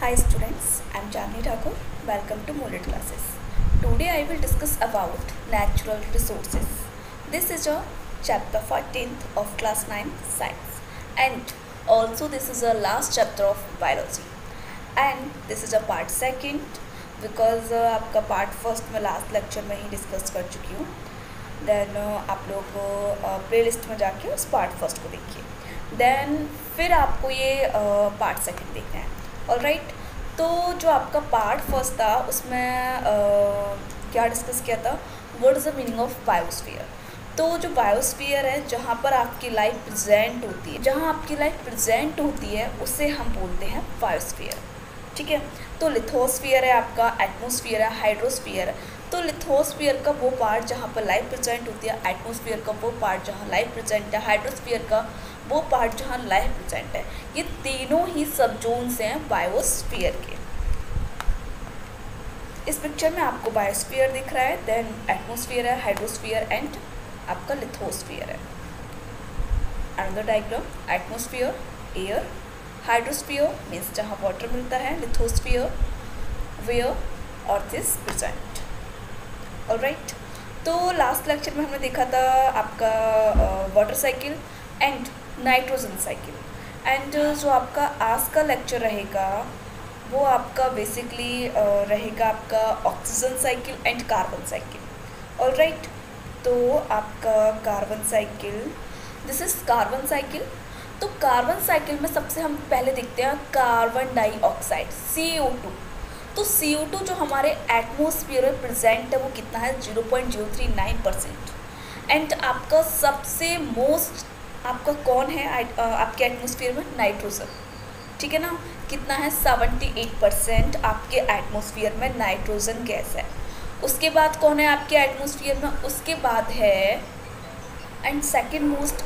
Hi students, I am Chandni Thakur. Welcome to Molet classes. Today I will discuss about natural resources. This is a chapter 14th of class 9 science, and also this is a last chapter of biology, and this is a part second because आपका part first में last lecture में ही discuss कर चुकी हूँ. Then आप लोग playlist में जाके उस part first को देखिए. Then फिर आपको ये part second देखना है. ऑलराइट, तो जो आपका पार्ट फर्स्ट था उसमें क्या डिस्कस किया था, what is the meaning of biosphere. तो जो बायोस्फीयर है जहाँ पर आपकी लाइफ प्रेजेंट होती है, जहाँ आपकी लाइफ प्रेजेंट होती है उसे हम बोलते हैं बायोस्फीयर. ठीक है, तो लिथोस्फीयर है आपका, एटमोस्फियर है, हाइड्रोस्फीयर है. तो लिथोस्फीयर का वो पार्ट जहाँ पर लाइफ प्रेजेंट होती है, एटमोस्फियर का वो पार्ट जहाँ लाइफ प्रेजेंट है, हाइड्रोस्फीयर का वो पार्ट जहाँ लाइफ प्रेजेंट है. ये तीनों ही सब जोन्स हैं बायोस्फीयर के. इस पिक्चर में आपको बायोस्फीयर दिख रहा है, देन एटमोस्फियर है, हाइड्रोस्फीयर एंड आपका लिथोस्फीयर है. Another diagram, atmosphere air, hydrosphere means जहाँ वाटर मिलता है, lithosphere where earth is present. Alright, तो लास्ट लेक्चर में हमने देखा था आपका water cycle and nitrogen cycle. And जो आपका आज का लेक्चर रहेगा वो आपका बेसिकली रहेगा आपका oxygen cycle and carbon cycle. Alright, तो आपका carbon cycle, this is carbon cycle. तो कार्बन साइकिल में सबसे हम पहले देखते हैं कार्बन डाइऑक्साइड, CO2. तो CO2 जो हमारे एटमोसफियर में प्रेजेंट है वो कितना है, 0.039%. एंड आपका सबसे मोस्ट आपका कौन है आपके एटमॉस्फेयर में, नाइट्रोजन. ठीक है ना, कितना है, 78% आपके एटमॉस्फेयर में नाइट्रोजन गैस है. उसके बाद कौन है आपके एटमॉस्फेयर में, उसके बाद है एंड सेकेंड मोस्ट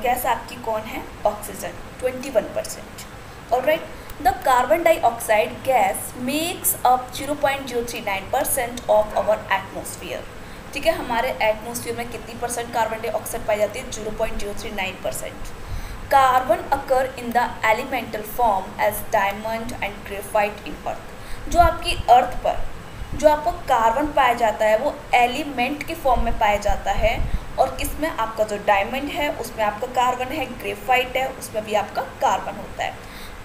गैस आपकी कौन है, oxygen, 21%. Alright, the carbon dioxide gas makes up 0.039% of our atmosphere. ठीक है, हमारे एटमॉस्फेयर में कितनी परसेंट कार्बन डाइऑक्साइड पाई जाती है, 0.039%. Carbon occur in the elemental form as diamond and graphite in earth. जो आपकी अर्थ पर जो आपको कार्बन पाया जाता है वो एलिमेंट के फॉर्म में पाया जाता है. और किसमें, आपका जो डायमंड है उसमें आपका कार्बन है, ग्रेफाइट है उसमें भी आपका कार्बन होता है.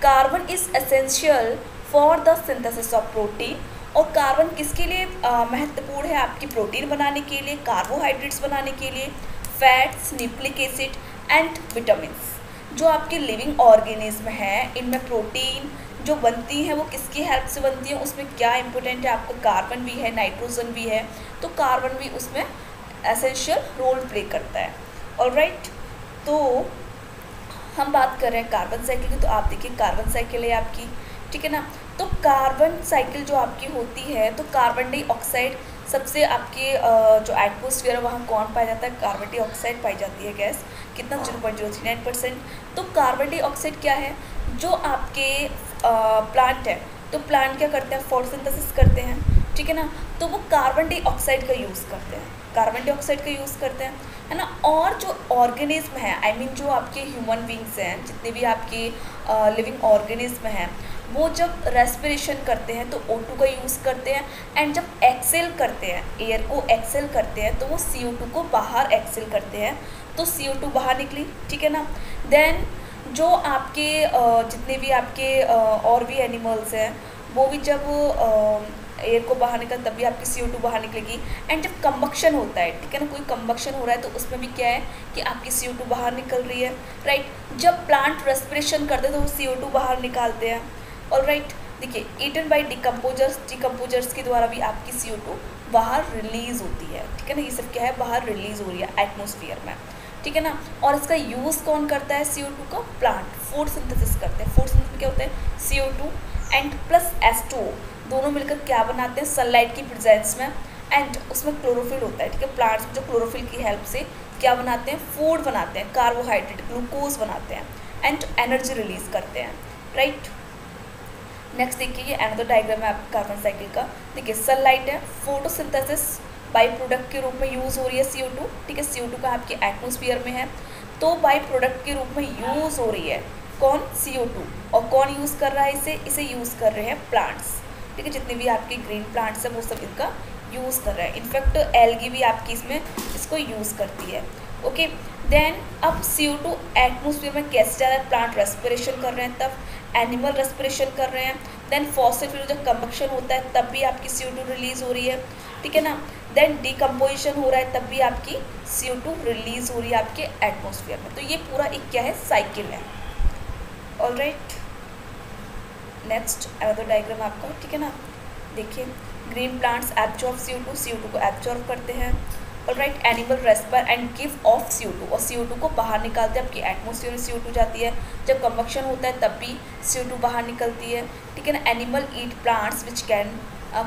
Carbon is essential for the synthesis of protein. और कार्बन किसके लिए महत्वपूर्ण है, आपकी प्रोटीन बनाने के लिए, कार्बोहाइड्रेट्स बनाने के लिए, fats, nucleic acid and vitamins. जो आपके लिविंग ऑर्गेनिज्म हैं इनमें प्रोटीन जो बनती हैं वो किसकी हेल्प से बनती है, उसमें क्या इंपॉर्टेंट है, आपका कार्बन भी है, नाइट्रोजन भी है. तो कार्बन भी उसमें एसेंशियल रोल प्ले करता है. ऑलराइट, तो हम बात कर रहे हैं कार्बन साइकिल की. तो आप देखिए कार्बन साइकिल है आपकी. ठीक है ना, तो कार्बन साइकिल जो आपकी होती है, तो कार्बन डाइऑक्साइड सबसे आपके जो एटमोसफियर है वहाँ कौन पाया जाता है, कार्बन डाइऑक्साइड पाई जाती है गैस, कितना, 0.039%. तो कार्बन डाइऑक्साइड क्या है, जो आपके प्लांट है, तो प्लांट क्या करते हैं, फोटोसिंथेसिस करते हैं. ठीक है ना, तो वो कार्बन डाइऑक्साइड का यूज़ करते हैं, कार्बन डाइऑक्साइड का यूज़ करते हैं, है ना. और जो ऑर्गेनिज्म है, आई मीन जो आपके ह्यूमन बींग्स हैं, जितने भी आपके लिविंग ऑर्गेनिज्म हैं, वो जब रेस्पिरेशन करते हैं तो O2 का यूज़ करते हैं. एंड जब एक्सेल करते हैं, एयर को एक्सेल करते हैं, तो वो CO2 को बाहर एक्सेल करते हैं, तो CO2 बाहर निकली. ठीक है ना. देन जो आपके जितने भी आपके और भी एनिमल्स हैं वो भी जब एयर को बाहर निकल तब भी आपकी CO2 बाहर निकलेगी. एंड जब कंबक्शन होता है, ठीक है ना, कोई कंबक्शन हो रहा है तो उसमें भी क्या है कि आपकी CO2 बाहर निकल रही है. राइट, जब प्लांट रेस्पिरेशन करते हैं तो वो CO2 बाहर निकालते हैं. ऑलराइट, देखिए ईटन बाय डिकम्पोजर्स के द्वारा भी आपकी CO2 बाहर रिलीज होती है. ठीक है ना, ये सब क्या है, बाहर रिलीज हो रही है एटमोसफियर में. ठीक है ना. और इसका यूज़ कौन करता है, CO2 का, प्लांट फोटोसिंथेसिस करते हैं. फोटोसिंथेसिस क्या होता है, CO2 एंड प्लस H2O दोनों मिलकर क्या बनाते हैं, सनलाइट की प्रेजेंस में. एंड उसमें क्लोरोफिल होता है. ठीक है, प्लांट्स जो क्लोरोफिल की हेल्प से क्या बनाते हैं, फूड बनाते हैं, कार्बोहाइड्रेट, ग्लूकोज बनाते हैं एंड एनर्जी रिलीज करते हैं. राइट, नेक्स्ट देखिए ये अनदर डायग्राम है आपका कार्बन साइकिल का. देखिए सनलाइट है, फोटोसिंथेसिस बाई प्रोडक्ट के रूप में यूज़ हो रही है CO2. ठीक है, CO2 का आपके एटमोसफियर में है तो बाई प्रोडक्ट के रूप में यूज़ हो रही है. कौन, CO2, और कौन यूज़ कर रहा है इसे यूज़ कर रहे हैं प्लांट्स, ठीक है, जितने भी आपके ग्रीन प्लांट्स हैं वो सब इनका यूज़ कर रहे हैं। इनफैक्ट एल्गी भी आपकी इसमें इसको यूज़ करती है। ओके, देन अब CO2 एटमोसफियर में कैसे जा रहा है, प्लांट रेस्पिरेशन कर रहे हैं तब, एनिमल रेस्पिरेशन कर रहे हैं, देन फॉसिल फ्यूल जब कंबक्शन होता है तब भी आपकी CO2 रिलीज हो रही है, ठीक है ना, देन डिकम्पोजिशन हो रहा है तब भी आपकी CO2 रिलीज हो रही है आपके एटमोसफियर में। तो ये पूरा एक क्या है, साइकिल है। ऑलराइट, नेक्स्ट अनदर डायग्राम आपका, ठीक है ना, देखिए ग्रीन प्लांट्स एब्जॉर्ब CO2 को एब्जॉर्ब करते हैं। Alright, animal respire and give of CO2, और CO2 को बाहर निकालते हैं, आपकी एटमोसफियर में CO2 जाती है, जब कंबक्शन होता है तब भी CO2 बाहर निकलती है, ठीक है ना। Animal eat plants which can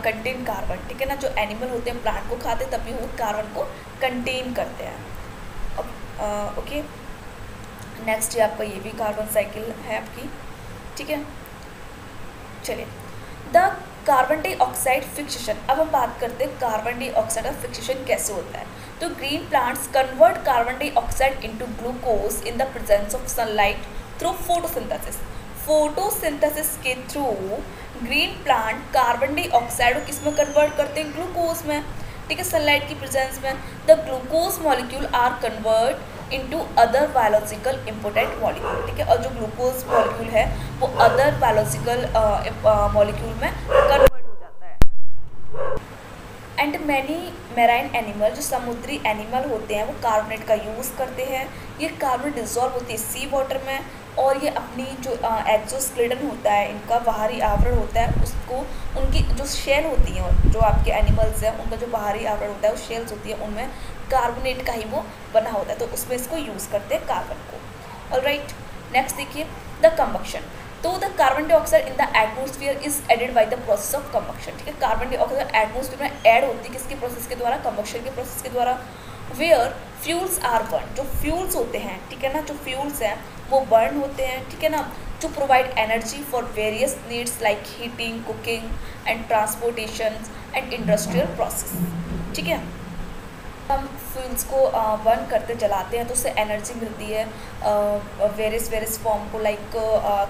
contain carbon, ठीक है ना, जो एनिमल होते हैं प्लांट को खाते हैं तब भी वो कार्बन को कंटेन करते हैं। ओके, नेक्स्ट ये आपका ये भी कार्बन साइकिल है आपकी, ठीक है। चलिए, द कार्बन डाइऑक्साइड फिक्सेशन, अब हम बात करते हैं कार्बन डाइऑक्साइड का फिक्सेशन कैसे होता है। तो green plants convert carbon dioxide into glucose in the presence of sunlight through photosynthesis. Photosynthesis के through green plant carbon dioxide को किस में कन्वर्ट करते हैं, ग्लूकोज में, ठीक है, सनलाइट की प्रेजेंस में। The glucose molecule are convert into other biological important molecule, ठीक है, और जो ग्लूकोज मॉलिक्यूल है वो अदर बायोलॉजिकल मॉलिक्यूल में कन्वर्ट हो जाता है। एंड मैनी मैराइन एनिमल, जो समुद्री एनिमल होते हैं वो कार्बोनेट का यूज़ करते हैं। ये कार्बन डिजॉल्व होती है सी वाटर में, और ये अपनी जो एक्सोस्केलेटन होता है, इनका बाहरी आवरण होता है, उसको उनकी जो शेल होती हैं, जो आपके एनिमल्स हैं उनका जो बाहरी आवरण होता है वो शेल्स होती है, उनमें कार्बोनेट का ही वो बना होता है, तो उसमें इसको यूज़ करते हैं कार्बन को। ऑलराइट, नेक्स्ट देखिए द कंबक्शन। तो the carbon dioxide in the atmosphere is added by the process of combustion, ठीक है, कार्बन डाइऑक्साइड एटमोसफियर में ऐड होती है किसके प्रोसेस के द्वारा, कंबक्शन के प्रोसेस के द्वारा। वेयर फ्यूल्स आर बर्न, जो फ्यूल्स होते हैं, ठीक है ना, जो फ्यूल्स हैं वो बर्न होते हैं, ठीक है ना, to provide energy for various needs like heating, cooking and transportation and industrial process, ठीक है। हम फ्यूल्स को बर्न करते जलाते हैं तो उससे एनर्जी मिलती है वेरियस फॉर्म को, लाइक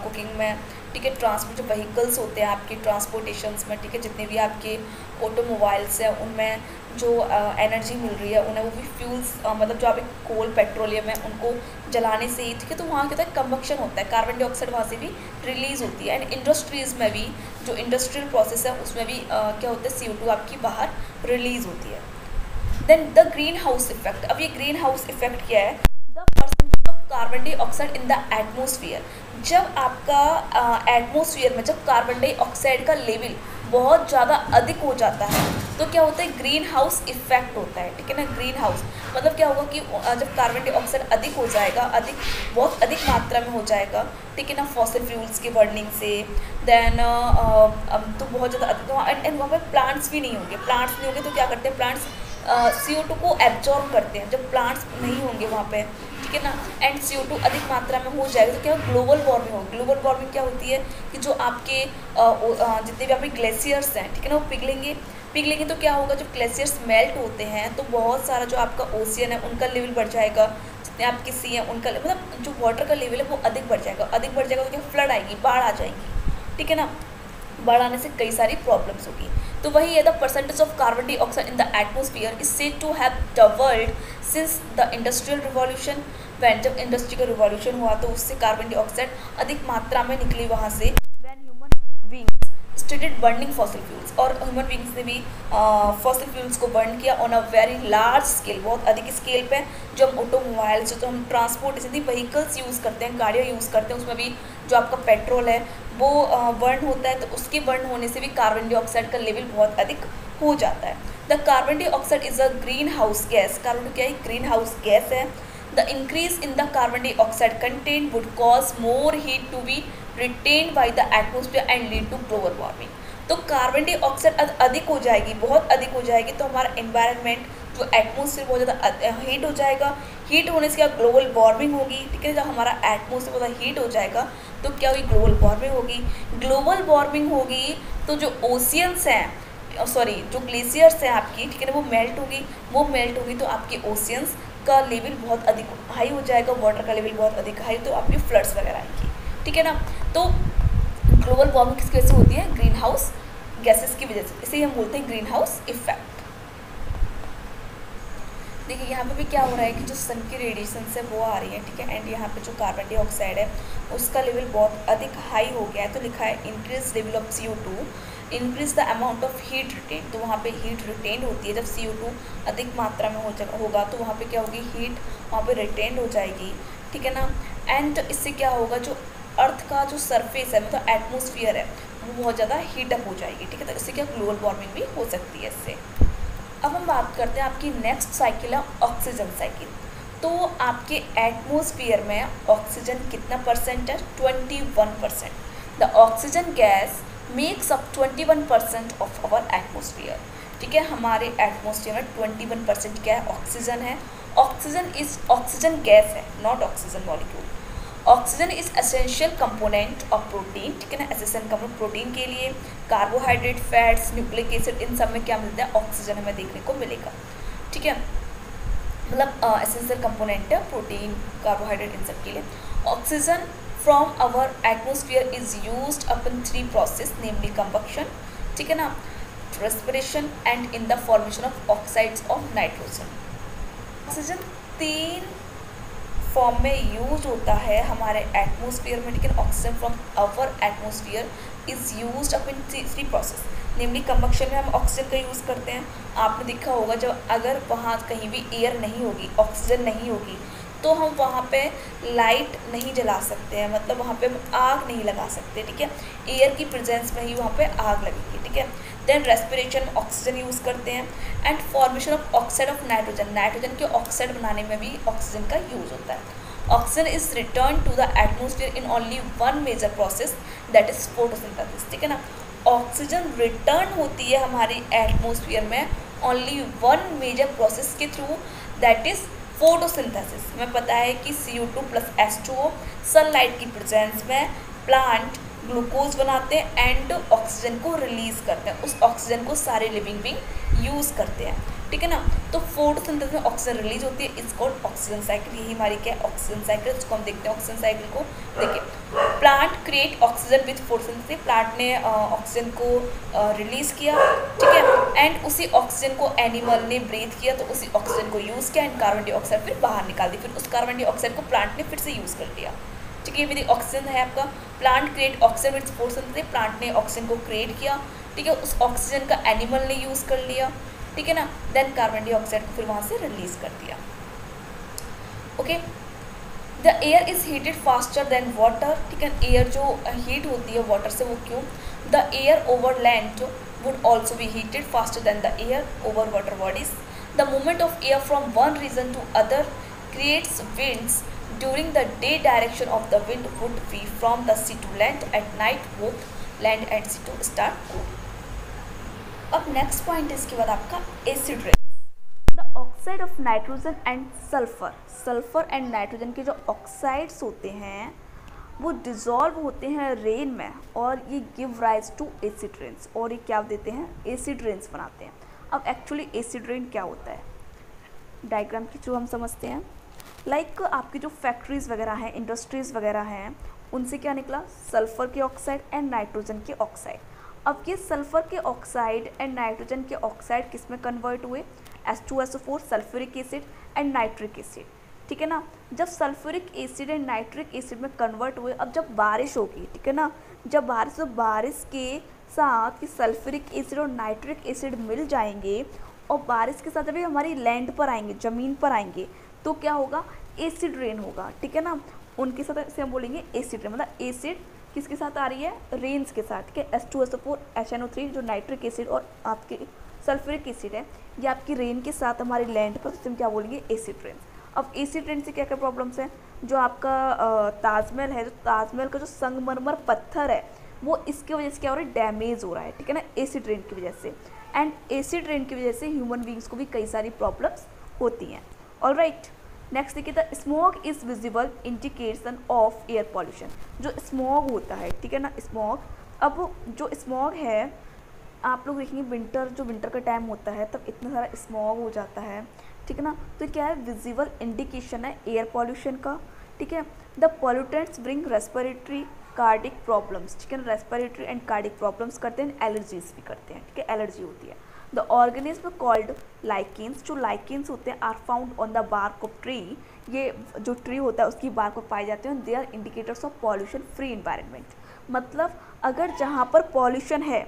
कुकिंग में, ठीक है, ट्रांसपोर्ट जो व्हीकल्स होते हैं आपके ट्रांसपोर्टेशंस में, ठीक है, जितने भी आपके ऑटोमोबाइल्स हैं उनमें जो एनर्जी मिल रही है उन्हें, वो भी फ्यूल्स मतलब जो आप कोल पेट्रोलियम है उनको जलाने से ही, ठीक है, तो वहाँ क्या होता है, कंबक्शन होता है, कार्बन डाइऑक्साइड वहाँ से भी रिलीज़ होती है। एंड इंडस्ट्रीज़ में भी जो इंडस्ट्रियल प्रोसेस है उसमें भी क्या होता है, CO2 आपकी बाहर रिलीज़ होती है। Then the green house effect, अब ये ग्रीन हाउस इफेक्ट क्या है, the percentage of carbon dioxide in the atmosphere. जब आपका एटमोसफियर में जब कार्बन डाइऑक्साइड का लेवल बहुत ज़्यादा अधिक हो जाता है तो क्या होता है, ग्रीन हाउस इफेक्ट होता है, ठीक है ना। ग्रीन हाउस मतलब क्या होगा कि जब कार्बन डाइऑक्साइड अधिक हो जाएगा, बहुत अधिक मात्रा में हो जाएगा, ठीक है ना, फॉसिल फ्यूल्स की बर्निंग से, देन तो बहुत ज़्यादा अधिक, एंड वहाँ पर प्लांट्स भी नहीं होंगे। प्लांट्स नहीं होंगे तो क्या करते हैं, प्लांट्स CO2 को एब्जॉर्ब करते हैं। जब प्लांट्स नहीं होंगे वहाँ पे, ठीक है ना, एंड CO2 अधिक मात्रा में हो जाएगा तो क्या ग्लोबल वार्मिंग होगी। ग्लोबल वार्मिंग क्या होती है कि जो आपके जितने भी आपके ग्लेशियर्स हैं, ठीक है ना, वो पिघलेंगे तो क्या होगा, जब ग्लेशियर्स मेल्ट होते हैं तो बहुत सारा जो आपका ओशियन है उनका लेवल बढ़ जाएगा, जितने आपके सी हैं उनका मतलब जो वाटर का लेवल है वो अधिक बढ़ जाएगा तो क्या फ्लड आएगी, बाढ़ आ जाएगी, ठीक है ना। बाढ़ आने से कई सारी प्रॉब्लम्स होगी। तो वही है, the percentage of carbon dioxide in the atmosphere is said to have doubled since the industrial revolution. When जब इंडस्ट्री का रिवॉल्यूशन हुआ तो उससे कार्बन डाइऑक्साइड अधिक मात्रा में निकली वहाँ से। When human beings started burning fossil fuels, और ह्यूमन बीइंग्स ने भी फॉसिल फ्यूल्स को बर्न किया on a very large scale, बहुत अधिक स्केल पे। जो हम ऑटोमोबाइल्स, जो हम ट्रांसपोर्ट जितनी व्हीकल्स यूज़ करते हैं, गाड़ियाँ यूज़ करते हैं, उसमें भी जो आपका पेट्रोल है वो बर्न होता है, तो उसके बर्न होने से भी कार्बन डाइऑक्साइड का लेवल बहुत अधिक हो जाता है। The carbon dioxide is a green house gas. Carbon क्या है, ग्रीन हाउस गैस है। The increase in the carbon dioxide content would cause more heat to be retain by the atmosphere and lead to global warming. तो carbon dioxide अधिक हो जाएगी, बहुत अधिक हो जाएगी, तो हमारा एनवायरनमेंट जो एटमोसफियर बहुत ज़्यादा हीट हो जाएगा। हीट होने से क्या ग्लोबल वार्मिंग होगी, ठीक है। जब हमारा एटमोसफियर बहुत हीट हो जाएगा तो क्या होगी, ग्लोबल वार्मिंग होगी। ग्लोबल वार्मिंग होगी तो जो ओशियंस हैं, सॉरी जो ग्लेशियर्स हैं आपकी, ठीक है ना, वो मेल्ट होगी तो आपके ओशियंस का लेवल बहुत अधिक हाई हो जाएगा, वाटर का लेवल बहुत अधिक हाई, तो आपकी फ्लड्स वगैरह आएंगी। ठीक है ना। तो ग्लोबल वार्मिंग किसकी वजह से होती है? ग्रीन हाउस गैसेस की वजह से, इसे हम बोलते हैं ग्रीन हाउस इफेक्ट। देखिए यहाँ पे भी क्या हो रहा है कि जो सन की रेडिएशन है वो आ रही है, ठीक है, एंड यहाँ पे जो कार्बन डाइऑक्साइड है उसका लेवल बहुत अधिक हाई हो गया है, तो लिखा है increase level of CO2, increase the amount of heat retain. तो वहाँ पे हीट रिटेन होती है, जब CO2 अधिक मात्रा में होगा तो वहाँ पे क्या होगी? हीट वहाँ पे रिटेन हो जाएगी, ठीक है ना। एंड इससे क्या होगा? जो अर्थ का जो सरफेस है मतलब एटमोसफियर है वो बहुत ज़्यादा हीटअप हो जाएगी, ठीक है। तो इससे क्या ग्लोबल वार्मिंग भी हो सकती है इससे। अब हम बात करते हैं आपकी नेक्स्ट साइकिल है ऑक्सीजन साइकिल। तो आपके एटमॉस्फेयर में ऑक्सीजन कितना परसेंट है? 21%। The oxygen gas makes up 21% of our atmosphere, ठीक है। हमारे एटमॉस्फेयर में 21% क्या है? ऑक्सीजन है। ऑक्सीजन गैस है, not oxygen molecule. Oxygen is essential component of protein, ठीक है ना। एसेंशियल कंपोनेंट प्रोटीन के लिए कार्बोहाइड्रेट, फैट्स, न्यूक्लिक एसिड, इन सब में क्या मिलता है? ऑक्सीजन हमें देखने को मिलेगा, ठीक है। मतलब एसेंशियल कंपोनेंट है प्रोटीन, कार्बोहाइड्रेट, इन सब के लिए। Oxygen from our atmosphere is used up 3 process, namely combustion, ठीक है ना, respiration and in the formation of oxides of nitrogen. Oxygen 3 form में यूज होता है हमारे एटमॉस्फेयर में, लेकिन oxygen from our atmosphere is used up in 3 process, namely combustion में हम ऑक्सीजन का यूज़ करते हैं। आपने देखा होगा जब अगर वहाँ कहीं भी एयर नहीं होगी, ऑक्सीजन नहीं होगी, तो हम वहाँ पे लाइट नहीं जला सकते हैं, मतलब वहाँ पे हम आग नहीं लगा सकते, ठीक है। एयर की प्रेजेंस में ही वहाँ पे आग लगेगी, ठीक है। देन रेस्पिरेशन में ऑक्सीजन यूज़ करते हैं and formation of oxide of nitrogen, nitrogen के ऑक्साइड बनाने में भी ऑक्सीजन का यूज़ होता है। Oxygen is return to the atmosphere in only one major process, that is photosynthesis, ठीक है ना। ऑक्सीजन रिटर्न होती है हमारे एटमोसफियर में ओनली वन मेजर प्रोसेस के थ्रू, दैट इज फोटोसिंथेसिस। हमें पता है कि CO2 प्लस H2O सनलाइट की प्रेजेंस में प्लांट ग्लूकोज बनाते हैं एंड ऑक्सीजन को रिलीज करते हैं, उस ऑक्सीजन को सारे लिविंग बीइंग यूज़ करते हैं, ठीक है ना। तो फोटोसिंथेसिस में ऑक्सीजन रिलीज होती है, इट्स कॉल्ड ऑक्सीजन साइकिल। यही हमारी क्या है? ऑक्सीजन साइकिल, इसको हम देखते हैं ऑक्सीजन साइकिल को। देखिए plant create oxygen with photosynthesis, plant ने ऑक्सीजन को रिलीज किया, ठीक है, एंड उसी ऑक्सीजन को एनिमल ने ब्रीथ किया, तो उसी ऑक्सीजन को यूज़ किया एंड कार्बन डाइऑक्साइड फिर बाहर निकाल दी, फिर उस कार्बन डाइऑक्साइड को प्लांट ने फिर से यूज़ कर लिया, ठीक है। ये भी ऑक्सीजन है आपका। Plant create oxygen with photosynthesis, plant ने ऑक्सीजन को क्रिएट किया, ठीक है, उस ऑक्सीजन का एनिमल ने यूज़ कर लिया, ठीक है ना। देन कार्बन डाइऑक्साइड को फिर वहाँ से रिलीज कर दिया, okay. The air is heated faster then water, ठीक है। एयर जो हीट होती है वाटर से, वो क्यों? The air over land would also be heated faster than the air over water bodies. The movement of air from one region to other creates winds. During the day, direction of the wind would be from the sea to land. At night, both land and sea to start cool. अब next point है इसके बाद आपका acid rain. The oxide of nitrogen and sulphur and nitrogen के जो oxides होते हैं वो डिज़ोल्व होते हैं रेन में, और ये give rise to acid rains, और ये क्या देते हैं? एसिड रेन्स बनाते हैं। अब एक्चुअली एसिड रेन क्या होता है? डायग्राम के थ्रू हम समझते हैं। लाइक आपकी जो फैक्ट्रीज़ वगैरह हैं, इंडस्ट्रीज़ वगैरह हैं, उनसे क्या निकला? सल्फ़र के ऑक्साइड एंड नाइट्रोजन के ऑक्साइड। अब ये सल्फ़र के ऑक्साइड एंड नाइट्रोजन के ऑक्साइड किस में कन्वर्ट हुए? H2SO4 sulphuric acid and nitric acid, ठीक है ना। जब sulphuric acid and nitric acid में कन्वर्ट हुए, अब जब बारिश होगी, ठीक है ना, जब बारिश, तो बारिश के साथ कि सल्फ्यूरिक एसिड और नाइट्रिक एसिड मिल जाएंगे, और बारिश के साथ जब ये हमारी लैंड पर आएंगे, ज़मीन पर आएंगे, तो क्या होगा? एसिड रेन होगा, ठीक है ना। उनके साथ इसे हम बोलेंगे एसिड रेन, मतलब एसिड किसके साथ आ रही है? रेन्स के साथ, ठीक है। H2SO4 HNO3 जो नाइट्रिक एसिड और आपके सल्फ्यूरिक एसिड है, ये आपकी रेन के साथ हमारी लैंड पर, तो हम क्या बोलेंगे? Acid rain. अब एसिड रेन से क्या क्या प्रॉब्लम्स हैं? जो आपका ताजमहल है, जो ताजमहल का जो संगमरमर पत्थर है, वो इसकी वजह से क्या हो रहा है? डैमेज हो रहा है, ठीक है ना, एसिड रेन की वजह से। एंड एसिड रेन की वजह से ह्यूमन बींग्स को भी कई सारी प्रॉब्लम्स होती हैं। ऑल राइट, नेक्स्ट देखिए, the smog is visible indication of air pollution. जो स्मॉग होता है, ठीक है ना, स्मॉग, अब जो स्मॉग है आप लोग देखेंगे विंटर का टाइम होता है तब इतना सारा स्मॉग हो जाता है, ठीक है ना। तो क्या है? विजिबल इंडिकेशन है एयर पॉल्यूशन का, ठीक है। The pollutants bring respiratory cardiac problems, ठीक है, रेस्पिरेटरी एंड कार्डिक प्रॉब्लम्स करते हैं, एलर्जीज भी करते हैं, ठीक है, एलर्जी होती है। द ऑर्गेनिज्म कॉल्ड लाइकेंस, जो लाइकेंस होते हैं are found on the bark of tree, ये जो ट्री होता है उसकी बार्क पर पाए जाते हैं। They are indicators of pollution free environment, मतलब अगर जहाँ पर पॉल्यूशन है,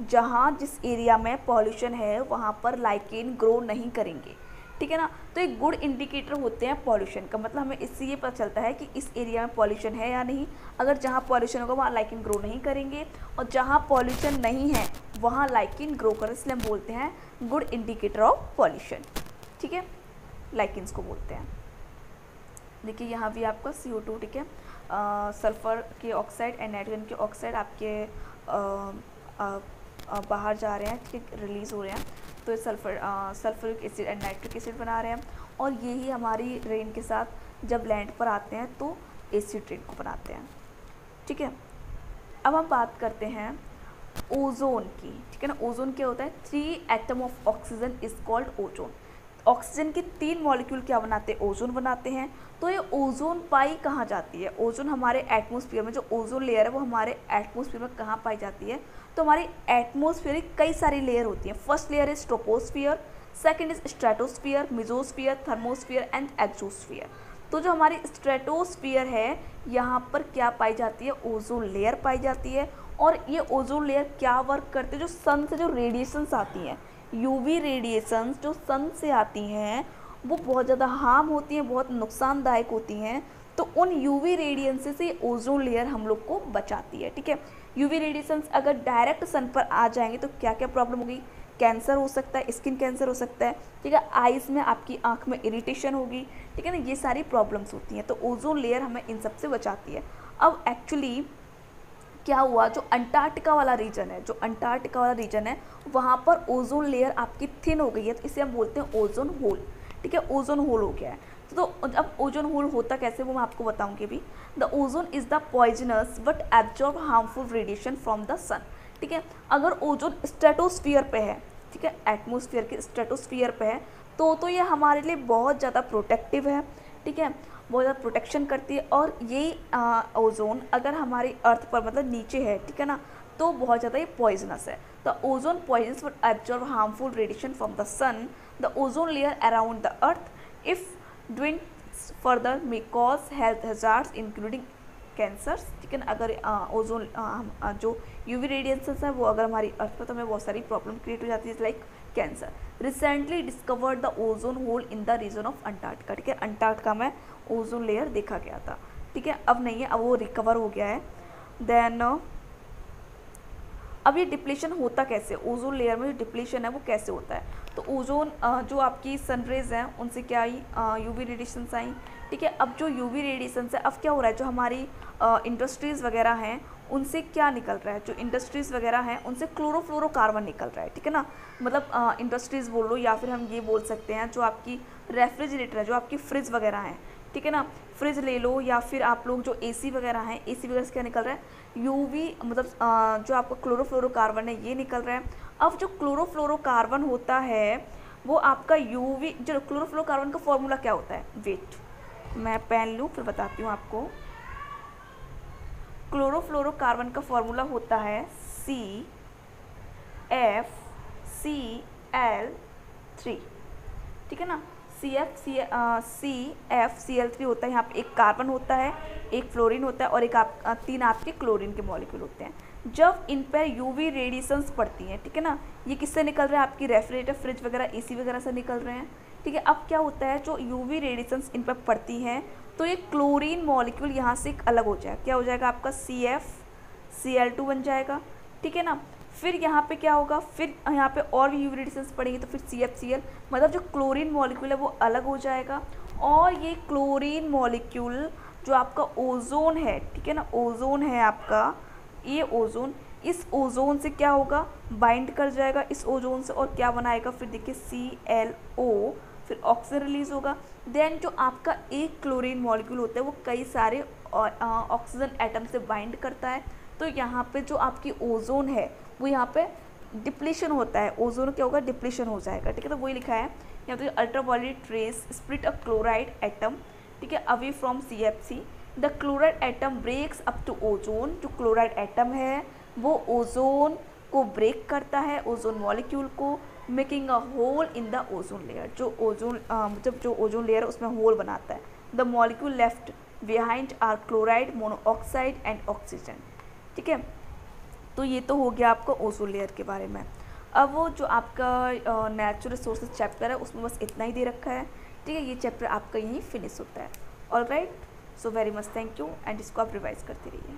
जहाँ जिस एरिया में पॉल्यूशन है वहाँ पर लाइकेन ग्रो नहीं करेंगे, ठीक है ना। तो एक गुड इंडिकेटर होते हैं पॉल्यूशन का, मतलब हमें इससे ये पता चलता है कि इस एरिया में पॉल्यूशन है या नहीं। अगर जहाँ पॉल्यूशन होगा वहाँ लाइकेन ग्रो नहीं करेंगे, और जहाँ पॉल्यूशन नहीं है वहाँ लाइकेन ग्रो करें, इसलिए हम बोलते हैं गुड इंडिकेटर ऑफ पॉल्यूशन, ठीक है, लाइकेन्स को बोलते हैं। देखिए यहाँ भी आपका CO2, ठीक है, सल्फ़र के ऑक्साइड एंड नाइट्रोजन के ऑक्साइड आपके बाहर जा रहे हैं, ठीक है, रिलीज़ हो रहे हैं, तो sulphuric acid and nitric acid बना रहे हैं, और यही हमारी रेन के साथ जब लैंड पर आते हैं तो एसिड रेन को बनाते हैं, ठीक है। अब हम बात करते हैं ओजोन की, ठीक है ना। ओजोन क्या होता है, 3 atom of oxygen is called ozone. Oxygen के 3 मॉलिक्यूल क्या बनाते हैं, ओजोन बनाते हैं। तो ये ओजोन पाई कहाँ जाती है, ओजोन हमारे एटमॉस्फेयर में, जो ओजोन लेयर है वो हमारे एटमॉस्फेयर में कहाँ पाई जाती है, तो हमारी एटमॉस्फेयर की कई सारी लेयर होती हैं। First layer is troposphere, second is stratosphere, mesosphere, thermosphere and exosphere. तो जो हमारी स्ट्रेटोस्फियर है यहाँ पर क्या पाई जाती है, ओजोन लेयर पाई जाती है। और ये ओजोन लेयर क्या वर्क करते हैं, जो सन से जो रेडिएशंस आती हैं, यूवी रेडिएशंस जो सन से आती हैं वो बहुत ज़्यादा हार्म होती हैं, बहुत नुकसानदायक होती हैं। तो उन यूवी रेडिएशन से ओजोन लेयर हम लोग को बचाती है, ठीक है। यूवी रेडिएशंस अगर डायरेक्ट सन पर आ जाएंगे तो क्या क्या प्रॉब्लम होगी, कैंसर हो सकता है, स्किन कैंसर हो सकता है, ठीक है, आइज़ में आपकी आँख में इरिटेशन होगी, ठीक है ना, ये सारी प्रॉब्लम्स होती हैं। तो ओजोन लेयर हमें इन सब से बचाती है। अब एक्चुअली क्या हुआ, जो अंटार्कटिका वाला रीजन है, जो अंटार्कटिका वाला रीजन है वहाँ पर ओजोन लेयर आपकी थिन हो गई है, तो इसे हम बोलते हैं ओजोन होल, ठीक है, ओजोन होल हो गया है। तो अब ओजोन होल होता कैसे वो मैं आपको बताऊंगी भी। The ozone is the poisonous but absorb harmful radiation from the sun, ठीक है। अगर ओजोन स्ट्रेटोस्फियर पे है, ठीक है, एटमॉस्फेयर के स्ट्रेटोस्फियर पे है, तो ये हमारे लिए बहुत ज़्यादा प्रोटेक्टिव है, ठीक है, बहुत ज़्यादा प्रोटेक्शन करती है। और ये ओजोन अगर हमारी अर्थ पर मतलब नीचे है, ठीक है ना, तो बहुत ज़्यादा ये पॉइजनस है। The ozone poisonous but absorb harmful radiation from the sun, the ozone layer around the earth if doing further may cause health hazards including cancers, ठीक है ना। अगर ओजोन जो यूवी रेडिएशंस है वो अगर हमारी अर्थ पर, तो हमें बहुत सारी प्रॉब्लम क्रिएट हो जाती है, like cancer. Recently discovered the ozone hole in the region of Antarctica, ठीक है, अंटार्कटिका में ओजोन लेयर देखा गया था, ठीक है, अब नहीं है, अब वो रिकवर हो गया है। देन अब ये डिप्लीशन होता कैसे, ओजोन लेयर में जो डिप्लीशन है वो कैसे होता है, तो ओजोन जो आपकी सनरेज हैं उनसे क्या आई, यूवी रेडिएशंस आई, ठीक है। अब जो यूवी रेडिएशंस है, अब क्या हो रहा है, जो हमारी इंडस्ट्रीज़ वगैरह हैं उनसे क्या निकल रहा है, जो इंडस्ट्रीज़ वगैरह हैं उनसे क्लोरोफ्लोरोकार्बन निकल रहा है, ठीक है ना। मतलब इंडस्ट्रीज़ बोल लो, या फिर हम ये बोल सकते हैं जो आपकी रेफ्रिजरेटर है, जो आपकी फ्रिज वगैरह हैं, ठीक है ना, फ्रिज ले लो, या फिर आप लोग जो एसी वगैरह हैं, एसी वगैरह से क्या निकल रहा है, यूवी, मतलब जो आपका क्लोरोफ्लोरोकार्बन है ये निकल रहा है। अब जो क्लोरोफ्लोरोकार्बन होता है वो आपका यूवी, जो क्लोरोफ्लोरोकार्बन का फॉर्मूला क्या होता है, वेट, मैं पेन लूँ फिर बताती हूँ आपको। क्लोरोफ्लोरोकार्बन का फॉर्मूला होता है CFCl3, ठीक है ना, CFCl3 होता है। यहाँ पे एक कार्बन होता है, एक फ्लोरीन होता है, और एक 3 आपके क्लोरीन के मॉलिक्यूल होते हैं। जब इन पर यूवी रेडिएशंस पड़ती हैं, ठीक है ना, ये किससे निकल रहा है, आपकी रेफ्रिजरेटर, फ्रिज वगैरह, एसी वगैरह से निकल रहे हैं, ठीक है। अब क्या होता है, जो यूवी रेडिएशंस इन पर पड़ती हैं तो ये क्लोरीन मॉलिक्यूल यहाँ से अलग हो जाएगा, क्या हो जाएगा आपका CFCl2 बन जाएगा, ठीक है ना। फिर यहाँ पे क्या होगा, फिर यहाँ पे और भी यूवी रेडिएशंस पड़ेंगी तो फिर CFCl, मतलब जो क्लोरीन मॉलिक्यूल है वो अलग हो जाएगा। और ये क्लोरीन मॉलिक्यूल जो आपका ओजोन है, ठीक है ना, ओजोन है आपका, ये ओजोन, इस ओजोन से क्या होगा, बाइंड कर जाएगा इस ओजोन से, और क्या बनाएगा, फिर देखिए ClO, फिर ऑक्सीजन रिलीज होगा। देन जो आपका एक क्लोरीन मॉलिक्यूल होता है वो कई सारे ऑक्सीजन एटम से बाइंड करता है। तो यहाँ पे जो आपकी ओजोन है वो यहाँ पे डिप्लीशन होता है, ओजोन क्या होगा, डिप्लीशन हो जाएगा, ठीक है। तो वही लिखा है यहाँ पे, ultraviolet rays split a chloride atom, ठीक है, away from CFC, the chloride atom breaks up to ozone, जो क्लोराइड एटम है वो ओजोन को ब्रेक करता है, ओजोन मॉलिक्यूल को, making a hole in the ozone layer, जो ओजोन मतलब जो ओजोन लेयर है उसमें होल बनाता है। The molecule left behind are chloride, monoxide and oxygen. ठीक है, तो ये तो हो गया आपका ओजोन लेयर के बारे में। अब वो जो आपका नेचुरल रिसोर्सेज चैप्टर है उसमें बस इतना ही दे रखा है। ठीक है, ये चैप्टर आपका यहीं फिनिश होता है। All right, so very much thank you, and इसको आप रिवाइज करते रहिए।